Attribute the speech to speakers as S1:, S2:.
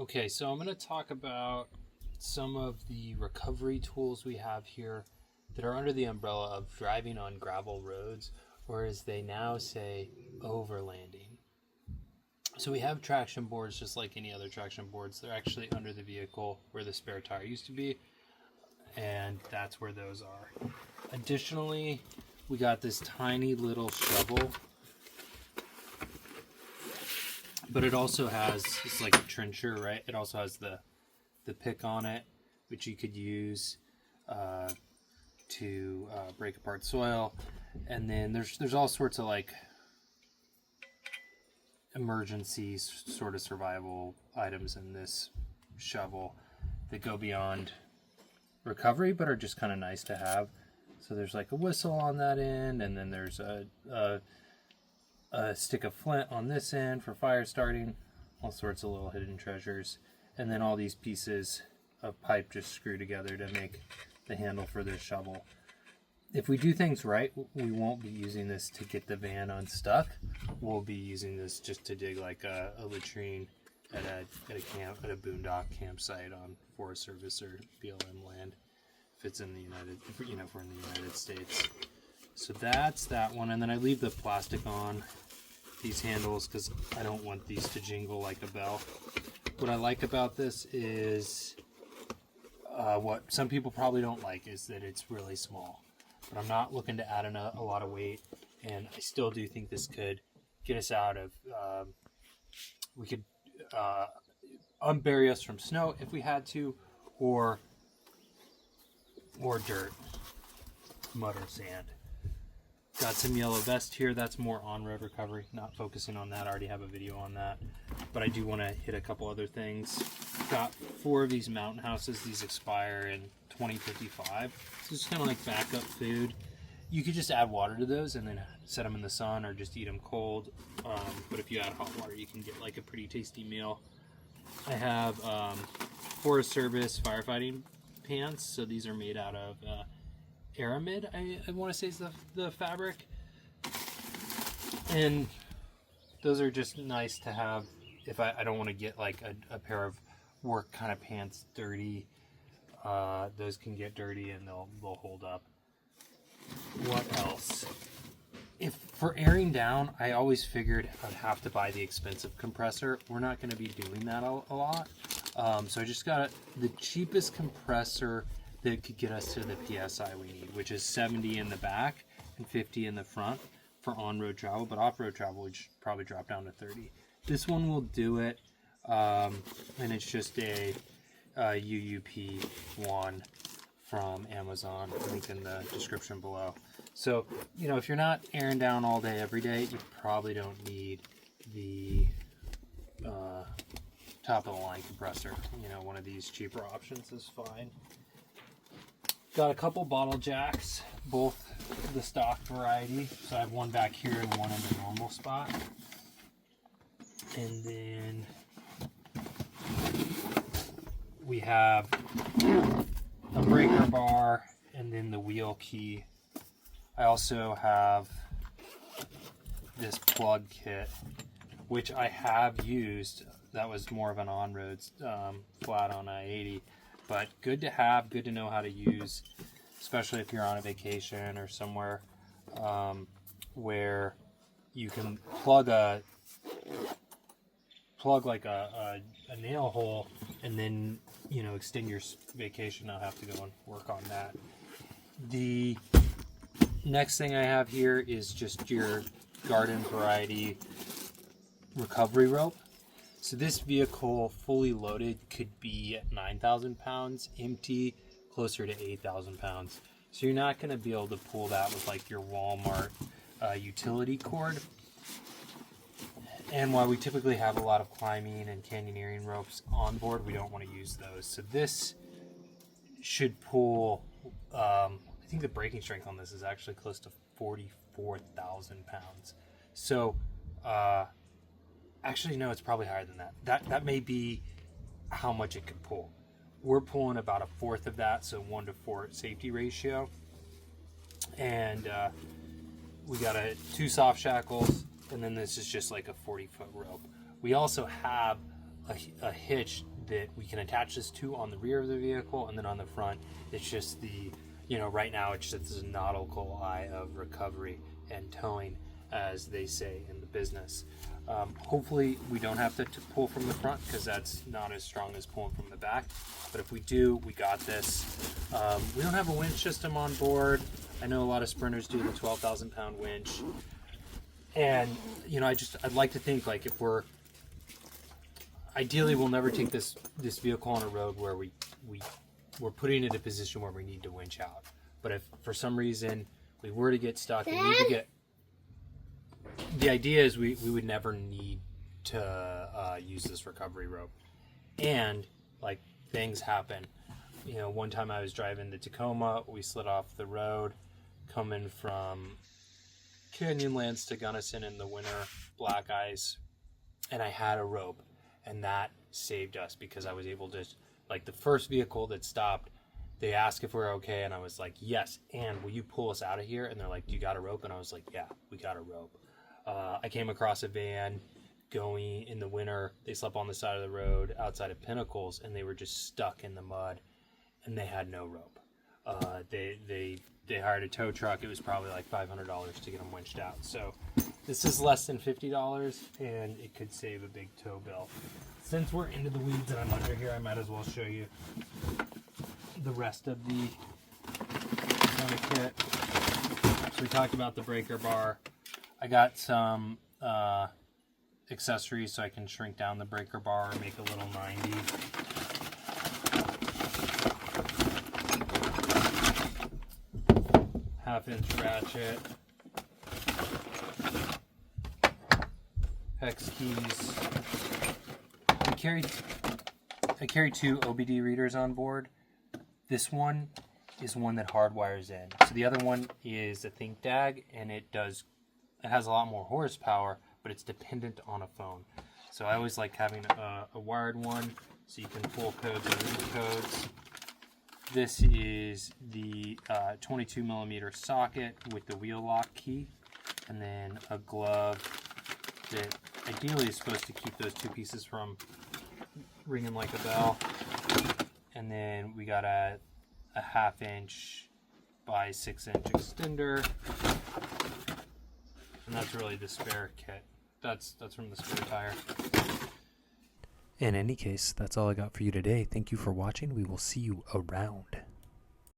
S1: Okay, so I'm going to talk about some of the recovery tools we have here that are under the umbrella of driving on gravel roads, or as they now say, overlanding. So we have traction boards just like any other traction boards. They're actually under the vehicle where the spare tire used to be, and that's where those are. Additionally, we got this tiny little shovel, but it also has, it's like a trencher, right? It also has the pick on it, which you could use to break apart soil. And then there's all sorts of like emergency sort of survival items in this shovel that go beyond recovery, but are just kind of nice to have. So there's like a whistle on that end, and then there's a stick of flint on this end for fire starting, all sorts of little hidden treasures, and then all these pieces of pipe just screw together to make the handle for this shovel. If we do things right, we won't be using this to get the van unstuck. We'll be using this just to dig like a latrine at a boondock campsite on Forest Service or BLM land. If it's in the if we're in the United States. So that's that one, and then I leave the plastic on these handles because I don't want these to jingle like a bell. What I like about this is what some people probably don't like is that it's really small. But I'm not looking to add in a lot of weight, and I still do think this could get us out of. We could unbury us from snow if we had to, or dirt, mud, or sand. Got some yellow vest here. That's more on-road recovery, not focusing on that. I already have a video on that, but I do want to hit a couple other things. Got 4 of these mountain houses. These expire in 2055. So it's kind of like backup food. You could just add water to those and then set them in the sun or just eat them cold. But if you add hot water, you can get like a pretty tasty meal. I have Forest Service firefighting pants. So these are made out of Aramid, I want to say is the fabric. And those are just nice to have if I don't want to get like a pair of work kind of pants dirty. Those can get dirty and they'll hold up. What else? If for airing down, I always figured I'd have to buy the expensive compressor. We're not going to be doing that a lot. So I just got the cheapest compressor that could get us to the PSI we need, which is 70 in the back and 50 in the front for on-road travel, but off-road travel we should probably drop down to 30. This one will do it, and it's just a UUP one from Amazon, link in the description below. So, if you're not airing down all day every day, you probably don't need the top of the line compressor. One of these cheaper options is fine. Got a couple bottle jacks, both the stock variety. So I have one back here and one in the normal spot. And then we have a breaker bar and then the wheel key. I also have this plug kit, which I have used. That was more of an on-road flat on I-80. But good to have, good to know how to use, especially if you're on a vacation or somewhere where you can plug like a nail hole and then extend your vacation. I'll have to go and work on that. The next thing I have here is just your garden variety recovery rope. So this vehicle fully loaded could be at 9,000 pounds, empty closer to 8,000 pounds. So you're not going to be able to pull that with like your Walmart utility cord. And while we typically have a lot of climbing and canyoneering ropes on board, we don't want to use those. So this should pull, I think the braking strength on this is actually close to 44,000 pounds. So, actually, no, it's probably higher than that. That may be how much it could pull. We're pulling about 1/4 of that, so 1-to-4 safety ratio. And we got 2 soft shackles, and then this is just like a 40-foot rope. We also have a hitch that we can attach this to on the rear of the vehicle, and then on the front, it's just the, right now it's just this nautical eye of recovery and towing, as they say in the business. Hopefully we don't have to pull from the front, because that's not as strong as pulling from the back. But if we do, we got this. We don't have a winch system on board. I know a lot of sprinters do the 12,000 pound winch. And, I'd like to think, like, if ideally we'll never take this vehicle on a road where we're putting it in a position where we need to winch out. But if for some reason we were to get stuck and need to get, the idea is we would never need to use this recovery rope. And like, things happen. One time I was driving the Tacoma, we slid off the road coming from Canyonlands to Gunnison in the winter, black ice, and I had a rope, and that saved us, because I was able to, like, the first vehicle that stopped, they asked if we were okay, and I was like, yes, and will you pull us out of here? And they're like, do you got a rope? And I was like, yeah, we got a rope. I came across a van going in the winter. They slept on the side of the road outside of Pinnacles, and they were just stuck in the mud, and they had no rope. They hired a tow truck. It was probably like $500 to get them winched out. So this is less than $50, and it could save a big tow bill. Since we're into the weeds and I'm under here, I might as well show you the rest of the kit. So we talked about the breaker bar. I got some accessories so I can shrink down the breaker bar and make a little 90. Half-inch ratchet, hex keys. I carry two OBD readers on board. This one is one that hardwires in. So the other one is a ThinkDAG, and it has a lot more horsepower, but it's dependent on a phone. So I always like having a wired one, so you can pull codes and read codes. This is the 22 millimeter socket with the wheel lock key, and then a glove that ideally is supposed to keep those two pieces from ringing like a bell. And then we got a 1/2 inch by 6 inch extender, and that's really the spare kit. That's from the spare tire.
S2: In any case, that's all I got for you today. Thank you for watching. We will see you around.